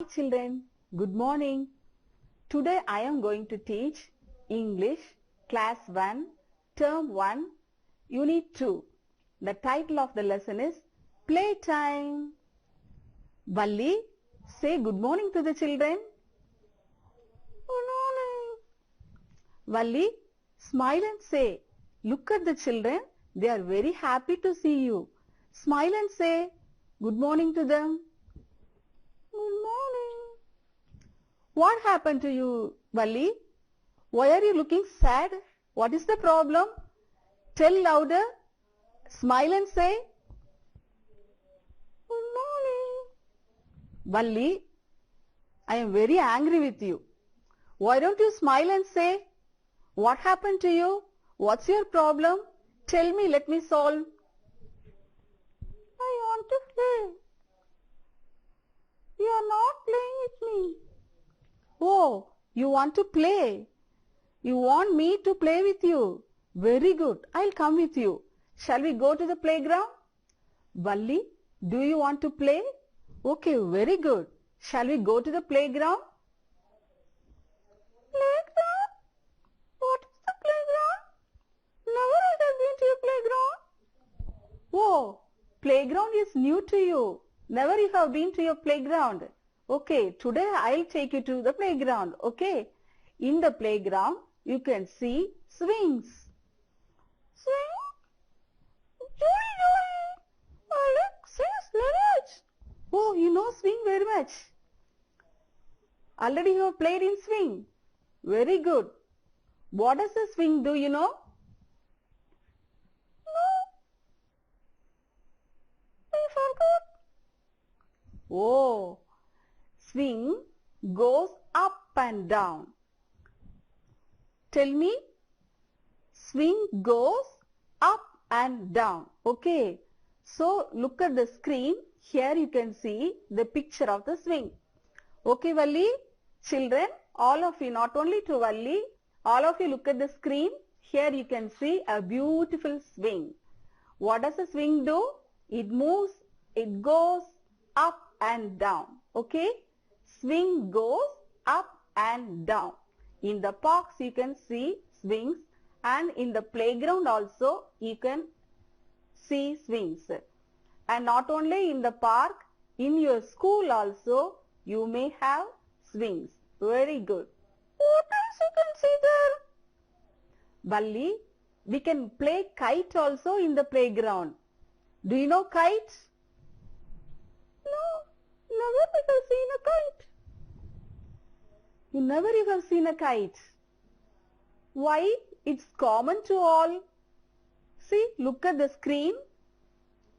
children, good morning. Today I am going to teach English Class 1, Term 1, Unit 2. The title of the lesson is Playtime. Valli, say good morning to the children. Good morning. Valli, smile and say, look at the children, they are very happy to see you. Smile and say good morning to them. Good morning. What happened to you, Valli? Why are you looking sad? What is the problem? Tell louder. Smile and say good morning. Valli, I am very angry with you. Why don't you smile and say what happened to you? What's your problem? Tell me, let me solve. I want to play. You are not playing with me. Oh, you want to play. You want me to play with you. Very good. I'll come with you. Shall we go to the playground? Valli, do you want to play? Okay, very good. Shall we go to the playground? Playground? What is the playground? Never I have been to a playground. Oh, playground is new to you. Never you have been to your playground. Okay, today I'll take you to the playground. Okay, in the playground you can see swings. Swing? Joy. I like swings very much. Oh, you know swing very much. Already you have played in swing. Very good. What does a swing do, you know? No. I forgot. Oh, swing goes up and down. Tell me, swing goes up and down. Okay, so look at the screen. Here you can see the picture of the swing. Okay, Valli, children, all of you, not only to Valli, all of you look at the screen. Here you can see a beautiful swing. What does a swing do? It moves, it goes up and down. Okay, swing goes up and down. In the parks you can see swings, and in the playground also you can see swings. And not only in the park, in your school also you may have swings. Very good. What else you can see there? Valli, we can play kite also in the playground. Do you know kite? No. Never I have seen a kite. You never have seen a kite. Why? It's common to all. See, look at the screen.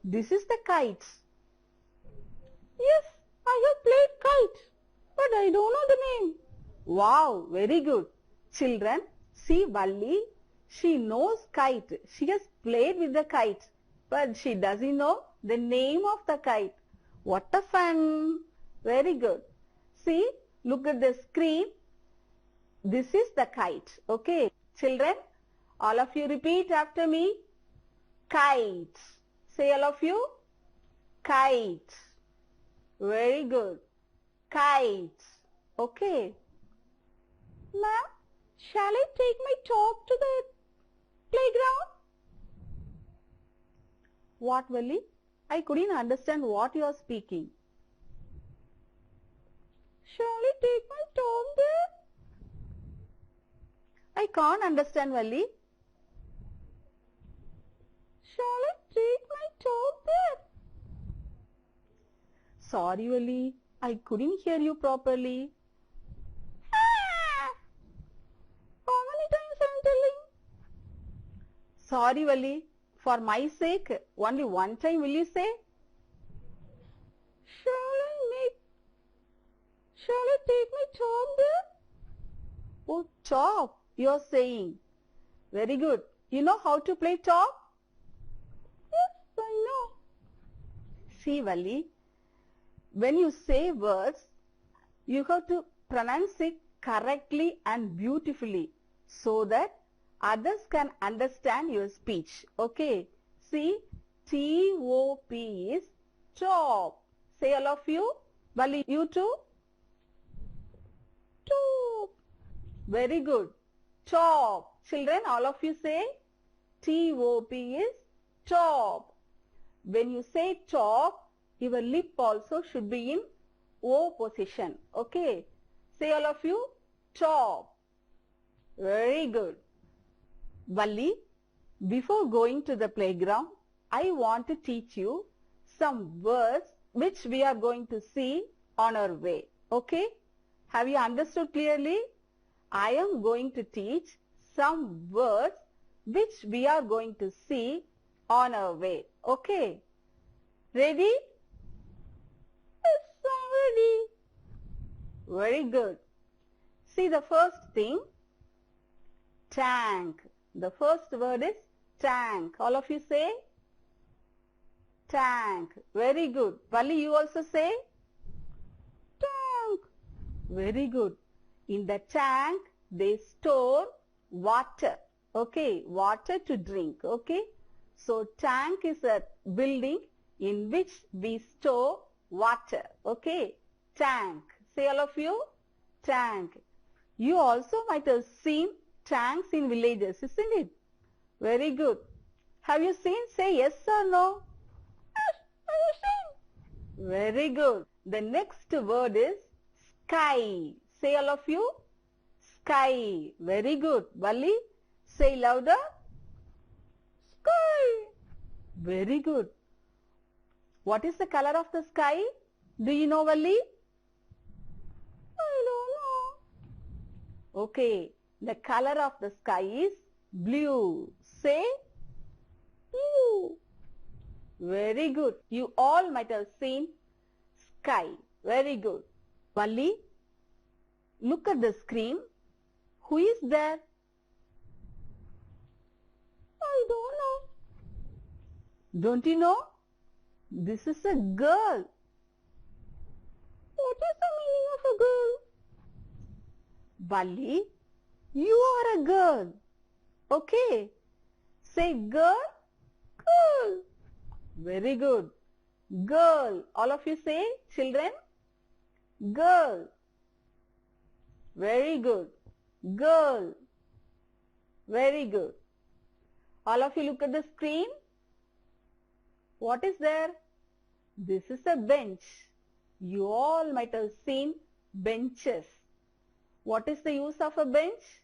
This is the kite. Yes, I have played kite, but I don't know the name. Wow, very good. Children, see Valli, she knows kite. She has played with the kite, but she doesn't know the name of the kite. What a fun! Very good. See, look at the screen. This is the kite. Okay, children, all of you repeat after me. Kite. Say all of you. Kite. Very good. Kite. Okay. Ma'am, shall I take my top to the playground? What, Valli? I couldn't understand what you are speaking. Shall I take my top there? I can't understand, Valli. Shall I take my top there? Sorry, Valli. I couldn't hear you properly. How many times I am telling? Sorry, Valli. For my sake, only one time will you say? Shall I take my top there? Oh, top, you are saying. Very good. You know how to play top? Yes, I know. See, Valli, when you say words, you have to pronounce it correctly and beautifully so that others can understand your speech. Okay. See, T-O-P is top. Say all of you. Valli, you too. Very good. Top. Children, all of you say T-O-P is top. When you say top, your lip also should be in O position. Okay. Say all of you top. Very good. Valli, before going to the playground, I want to teach you some words which we are going to see on our way. Okay? Have you understood clearly? I am going to teach some words which we are going to see on our way. Okay? Ready? Yes, I'm ready. Very good. See the first thing, tank. The first word is tank. All of you say tank. Very good. Valli, you also say tank. Very good. In the tank, they store water. Okay, water to drink. Okay. So tank is a building in which we store water. Okay. Tank. Say all of you, tank. You also might have seen tanks in villages, isn't it? Very good. Have you seen? Say yes or no. Yes, I have seen. Very good. The next word is sky. Say all of you, sky. Very good. Valli, say louder. Sky. Very good. What is the color of the sky? Do you know, Valli? I don't know. Okay. The color of the sky is blue. Say blue. Very good. You all might have seen sky. Very good. Valli, look at the screen. Who is there? I don't know. Don't you know? This is a girl. What is the meaning of a girl? Valli, you are a girl. Okay. Say girl. Girl. Very good. Girl. All of you say, children. Girl. Very good. Girl. Very good. All of you look at the screen. What is there? This is a bench. You all might have seen benches. What is the use of a bench?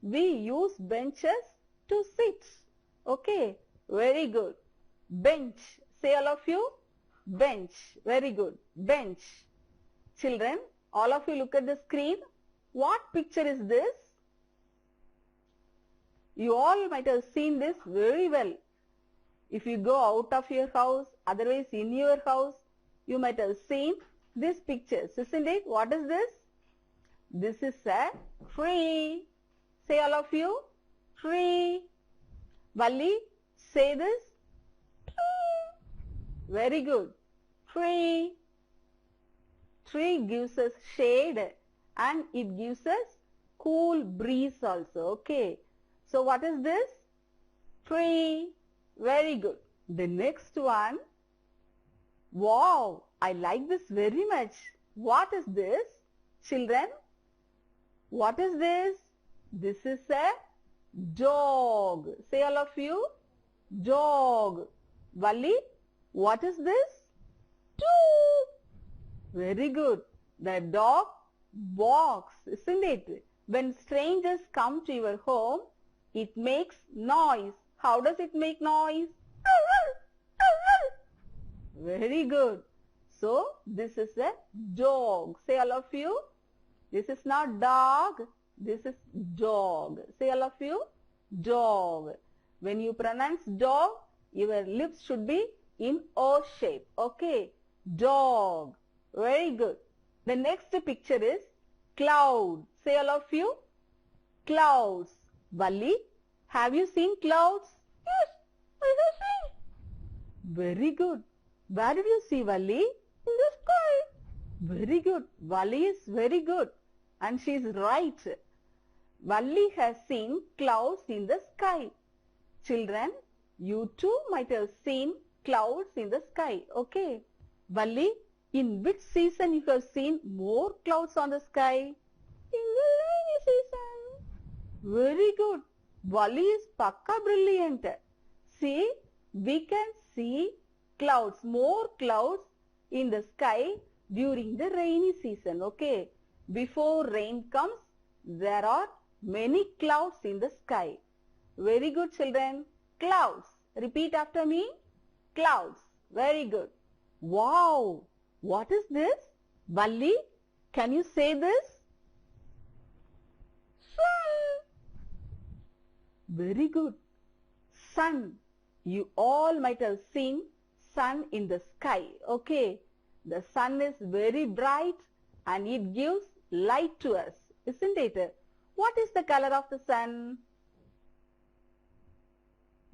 We use benches to sit. Okay. Very good. Bench. Say all of you. Bench. Very good. Bench. Children, all of you look at the screen. What picture is this? You all might have seen this very well. If you go out of your house, otherwise in your house, you might have seen these pictures, isn't it? What is this? This is a tree. Say all of you, tree. Valli, say this. Tree. Very good. Tree. Tree gives us shade and it gives us cool breeze also. Okay. So what is this? Tree. Very good. The next one. Wow, I like this very much. What is this? Children, what is this? This is a dog. Say all of you. Dog. Valli, what is this? Dog. Very good. The dog barks, isn't it? When strangers come to your home, it makes noise. How does it make noise? Very good. So, this is a dog. Say all of you. This is not dog. This is dog. Say all of you. Dog. When you pronounce dog, your lips should be in O shape. Okay. Dog. Very good. The next picture is cloud. Say all of you. Clouds. Valli, have you seen clouds? Yes, I have seen. Very good. Where did you see Valli? In the sky. Very good. Valli is very good. And she is right. Valli has seen clouds in the sky. Children, you too might have seen clouds in the sky. Okay. Valli, in which season you have seen more clouds on the sky? In the rainy season. Very good. Valli is pakka brilliant. See, we can see clouds, more clouds in the sky during the rainy season. Okay. Before rain comes, there are many clouds in the sky. Very good, children. Clouds. Repeat after me. Clouds. Very good. Wow. What is this? Valli, can you say this? Sun. Very good. Sun. You all might have seen sun in the sky. Okay. The sun is very bright and it gives light to us, isn't it? What is the color of the sun?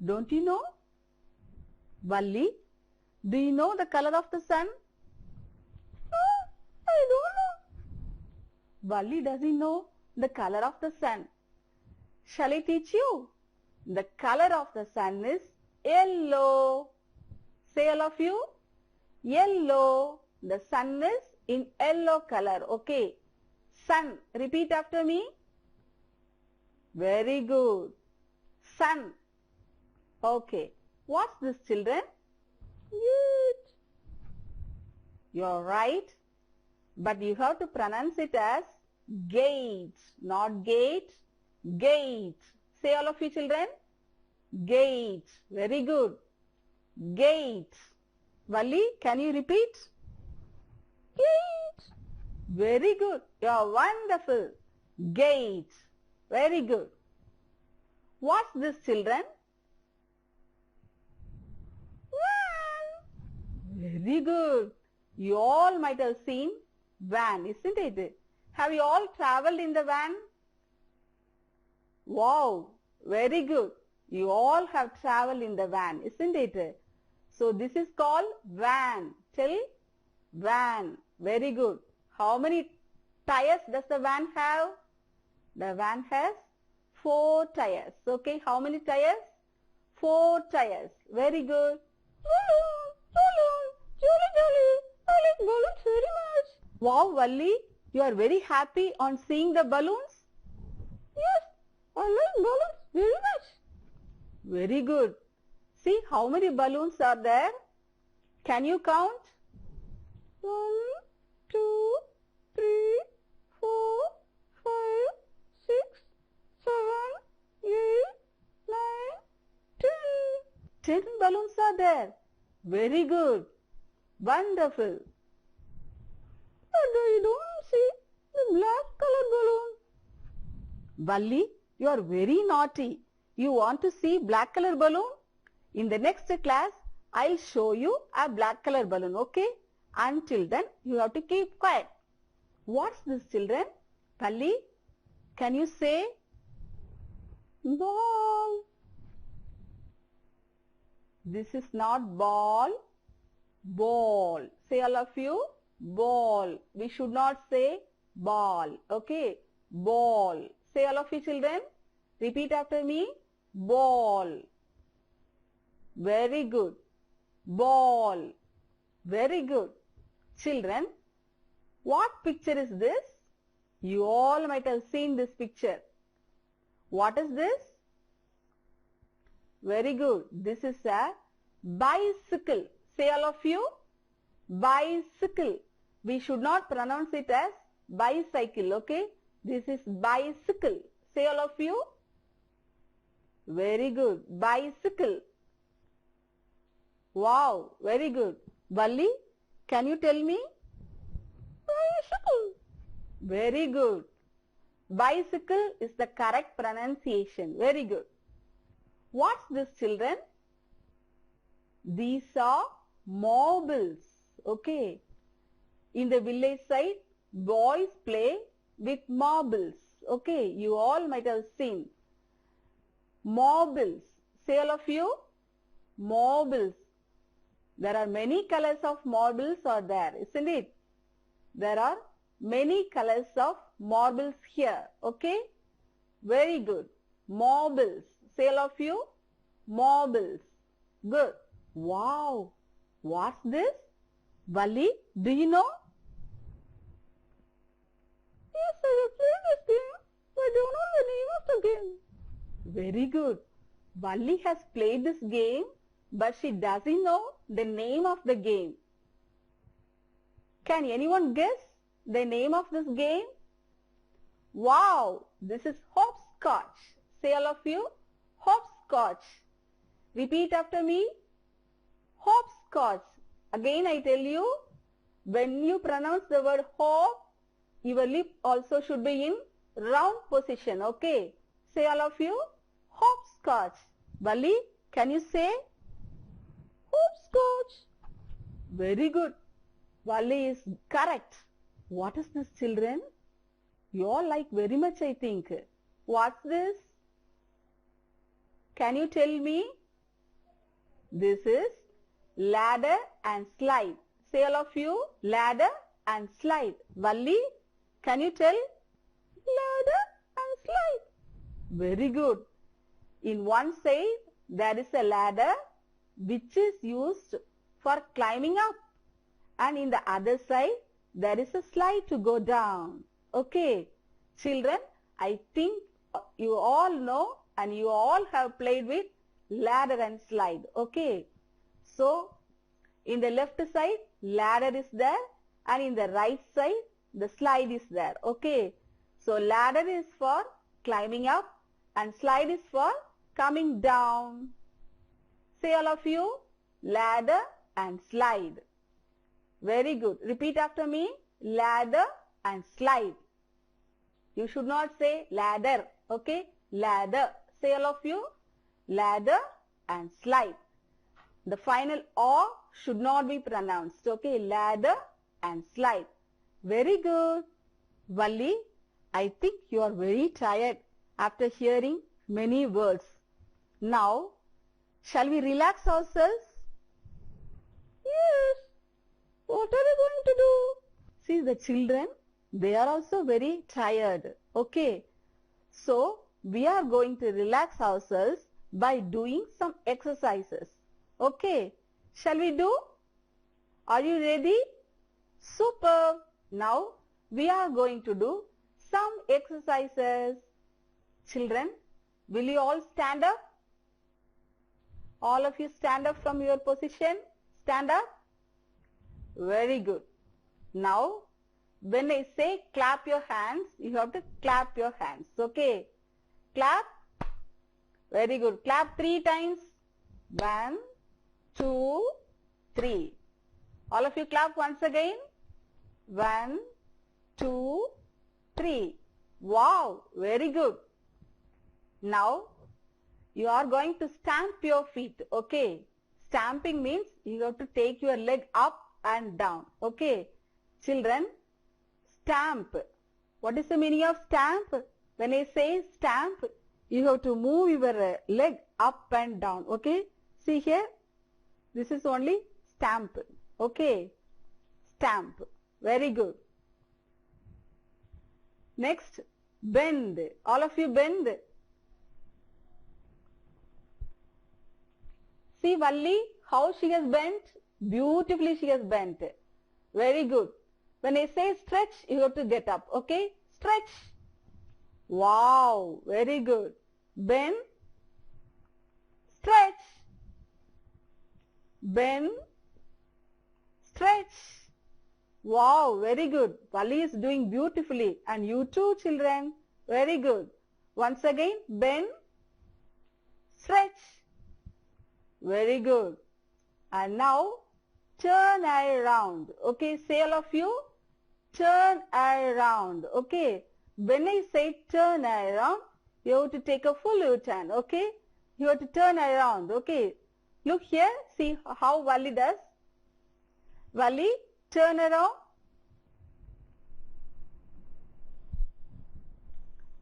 Don't you know? Valli, do you know the color of the sun? No, I don't know. Valli doesn't know the color of the sun. Shall I teach you? The color of the sun is yellow. Say all of you. Yellow. The sun is in yellow color. Okay. Sun. Repeat after me. Very good. Sun. Okay. What's this, children? Gate. You're right. But you have to pronounce it as gate. Not gate. Gate. Say all of you, children. Gate. Very good. Gate. Valli, can you repeat? Gate. Very good. You are wonderful. Gate. Very good. What's this, children? Van. Very good. You all might have seen van, isn't it? Have you all traveled in the van? Wow. Very good. You all have traveled in the van, isn't it? So this is called van. Tell van. Very good. How many tires does the van have? The van has 4 tires. Okay. How many tires? 4 tires. Very good. Balloon. Jolly. I like balloons very much. Wow, Valli. You are very happy on seeing the balloons? Yes. I like balloons very much. Very good. See how many balloons are there? Can you count? 1, 2, 3, 4, 5, 6, 7, 8, 9, 10. 10 balloons are there. Very good. Wonderful. But I don't see the black colored balloon. Valli, you are very naughty. You want to see black color balloon? In the next class, I'll show you a black color balloon, okay? Until then, you have to keep quiet. What's this, children? Valli, can you say? Ball. This is not ball. Ball. Say all of you. Ball. We should not say ball, okay? Ball. Say all of you, children. Repeat after me. Ball. Very good. Ball. Very good. Children, what picture is this? You all might have seen this picture. What is this? Very good. This is a bicycle. Say all of you. Bicycle. We should not pronounce it as bicycle, okay? This is bicycle. Say all of you. Very good. Bicycle. Wow. Very good. Valli, can you tell me? Bicycle. Very good. Bicycle is the correct pronunciation. Very good. What's this, children? These are marbles. Okay. In the village side, boys play with marbles. Okay. You all might have seen. Marbles. Say all of you. Marbles. There are many colors of marbles are there, isn't it? There are many colors of marbles here. Okay. Very good. Marbles. Say all of you. Marbles. Good. Wow. What's this? Valli, do you know? Yes, I have played this game, but I don't know the name of the game. Very good. Valli has played this game, but she doesn't know the name of the game. Can anyone guess the name of this game? Wow, this is hopscotch. Say all of you, hopscotch. Repeat after me. Hopscotch. Again I tell you, when you pronounce the word hop, your lip also should be in round position. Okay. Say all of you, hopscotch. Valli, can you say? Hopscotch. Very good. Valli is correct. What is this, children? You all like very much, I think. What's this? Can you tell me? This is ladder and slide. Say all of you, ladder and slide. Valli, can you tell? Ladder and slide. Very good. In one side, there is a ladder which is used for climbing up. And in the other side, there is a slide to go down. Okay. Children, I think you all know and you all have played with ladder and slide. Okay. So, in the left side, ladder is there, and in the right side, the slide is there. Okay. So, ladder is for climbing up and slide is for coming down. Say all of you, ladder and slide. Very good. Repeat after me, ladder and slide. You should not say ladder. Okay. Ladder. Say all of you, ladder and slide. The final O should not be pronounced. Okay. Ladder and slide. Very good. Valli, I think you are very tired after hearing many words. Now, shall we relax ourselves? Yes. What are we going to do? See, the children, they are also very tired. Okay. So, we are going to relax ourselves by doing some exercises. Okay. Shall we do? Are you ready? Super. Now, we are going to do some exercises. Children, will you all stand up? All of you stand up from your position. Stand up. Very good. Now, when I say clap your hands, you have to clap your hands. Okay. Clap. Very good. Clap 3 times. 1, 2, 3. All of you clap once again. 1, 2, 3. Wow. Very good. Now, you are going to stamp your feet. Okay. Stamping means you have to take your leg up and down. Okay. Children, stamp. What is the meaning of stamp? When I say stamp, you have to move your leg up and down. Okay. See here. This is only stamp. Okay. Stamp. Very good. Next, bend. All of you bend. See Valli, how she has bent? Beautifully she has bent. Very good. When I say stretch, you have to get up. Okay? Stretch. Wow. Very good. Bend. Stretch. Bend. Stretch. Wow. Very good. Valli is doing beautifully. And you too, children. Very good. Once again, bend. Stretch. Very good. And now, turn around. Okay, say all of you, turn around. Okay, when I say turn around, you have to take a full U-turn. Okay, you have to turn around. Okay, look here, see how Valli does. Valli, turn around.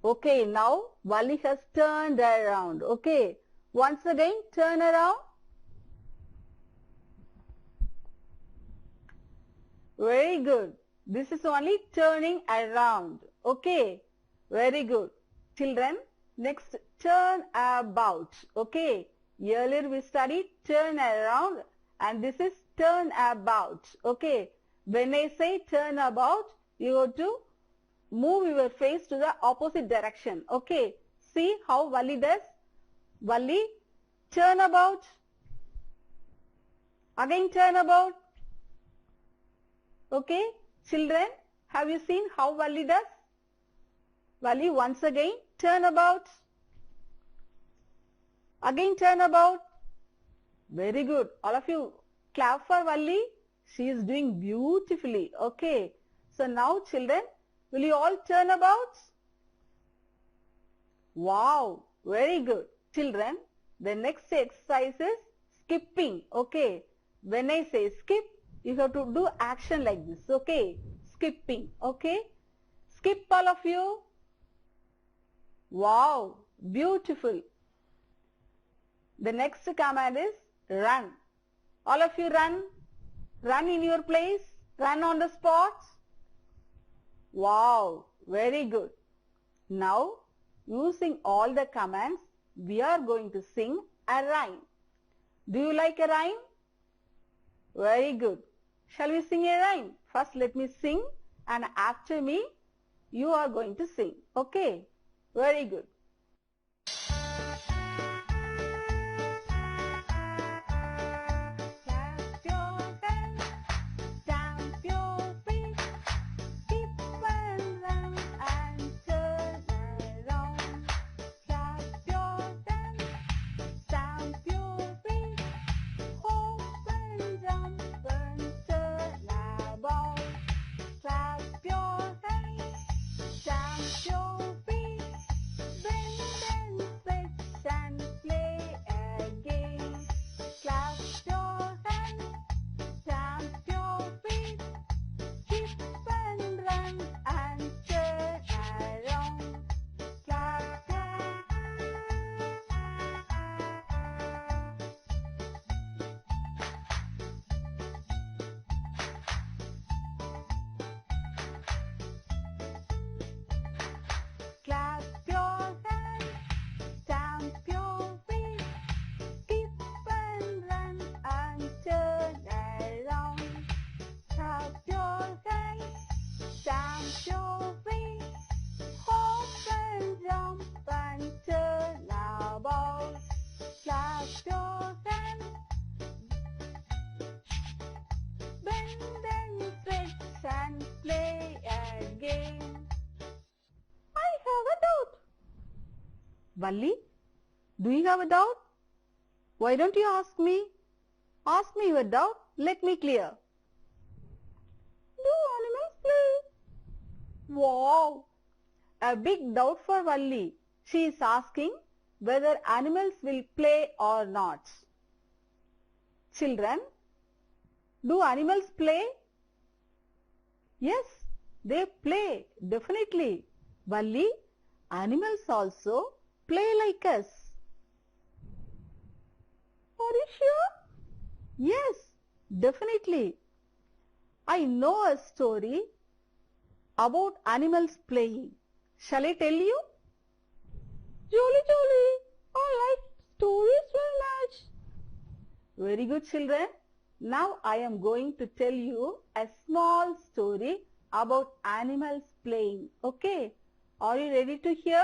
Okay, now Valli has turned around. Okay, once again, turn around. Very good. This is only turning around. Okay. Very good. Children, next turn about. Okay. Earlier we studied turn around and this is turn about. Okay. When I say turn about, you have to move your face to the opposite direction. Okay. See how Valli does? Valli, turn about. Again turn about. Okay. Children, have you seen how Valli does? Valli, once again, turn about. Again turn about. Very good. All of you clap for Valli. She is doing beautifully. Okay. So now children, will you all turn about? Wow. Very good. Children, the next exercise is skipping. Okay. When I say skip, you have to do action like this. Okay. Skipping. Okay. Skip all of you. Wow. Beautiful. The next command is run. All of you run. Run in your place. Run on the spot. Wow. Very good. Now, using all the commands, we are going to sing a rhyme. Do you like a rhyme? Very good. Shall we sing a rhyme? First let me sing and after me you are going to sing. Okay? Very good. Clap your hands, stamp your feet, skip and run and turn around. Clap your hands, stamp your feet, hop and jump and turn about. Clap your hands, bend and stretch and play a game. I have a doubt. Valli, do you have a doubt? Why don't you ask me? Ask me your doubt. Let me clear. Do animals play? Wow! A big doubt for Valli. She is asking whether animals will play or not. Children, do animals play? Yes, they play, definitely. Valli, animals also play like us. Are you sure? Yes, definitely. I know a story about animals playing. Shall I tell you? Jolly, jolly. I like stories very much. Very good, children. Now I am going to tell you a small story about animals playing. Okay? Are you ready to hear?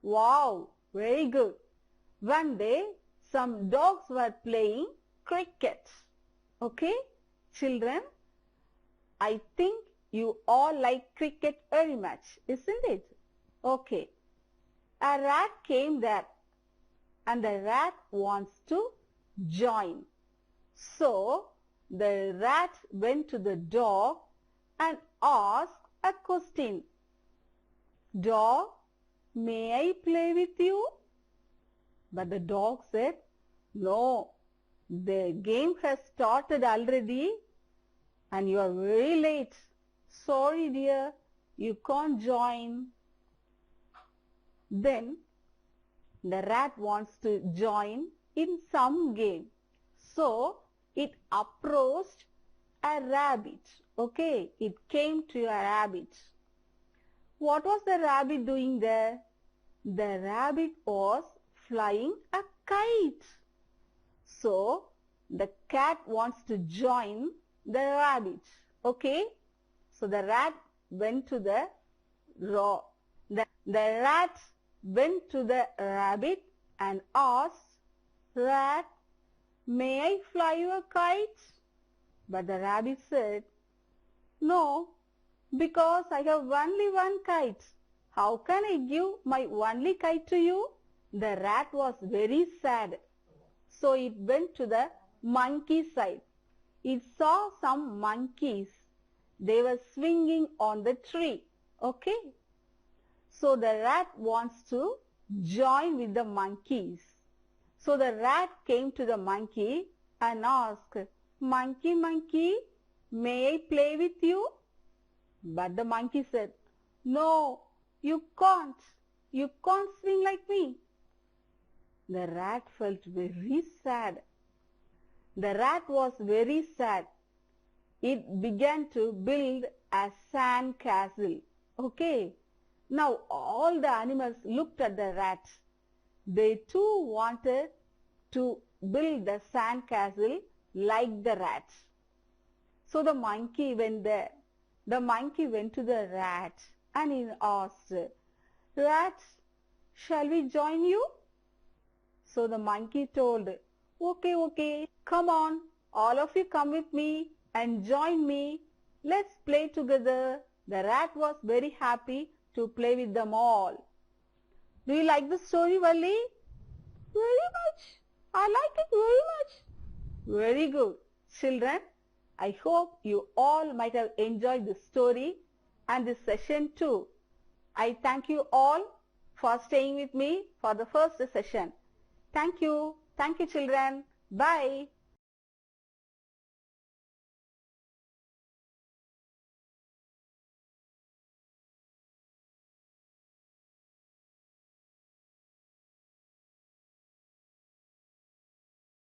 Wow, very good. One day, some dogs were playing cricket. Okay? Children, I think you all like cricket very much, isn't it? Okay. A rat came there and the rat wants to join. So, the rat went to the dog and asked a question. Dog, may I play with you? But the dog said, no, the game has started already and you are very late. Sorry dear, you can't join. Then the rat wants to join in some game. So it approached a rabbit. Okay, it came to a rabbit. What was the rabbit doing there? The rabbit was flying a kite. So the cat wants to join the rabbit. Okay, so the rat went to the The rat went to the rabbit and asked, "Rat, may I fly your kite?" But the rabbit said, "No, because I have only one kite. How can I give my only kite to you?" The rat was very sad. So it went to the monkey side. It saw some monkeys. They were swinging on the tree. Okay. So the rat wants to join with the monkeys. So the rat came to the monkey and asked, "Monkey, monkey, may I play with you?" But the monkey said, "No, you can't. You can't swing like me." The rat felt very sad. The rat was very sad. It began to build a sand castle. Okay. Now all the animals looked at the rat. They too wanted to build the sand castle like the rat. So the monkey went there. The monkey went to the rat and he asked, "Rat, shall we join you?" So the monkey told, Okay, come on, all of you come with me and join me. Let's play together." The rat was very happy to play with them all. Do you like the story, Valli? Very much. I like it very much. Very good. Children, I hope you all might have enjoyed this story and this session too. I thank you all for staying with me for the first session. Thank you. Thank you, children. Bye.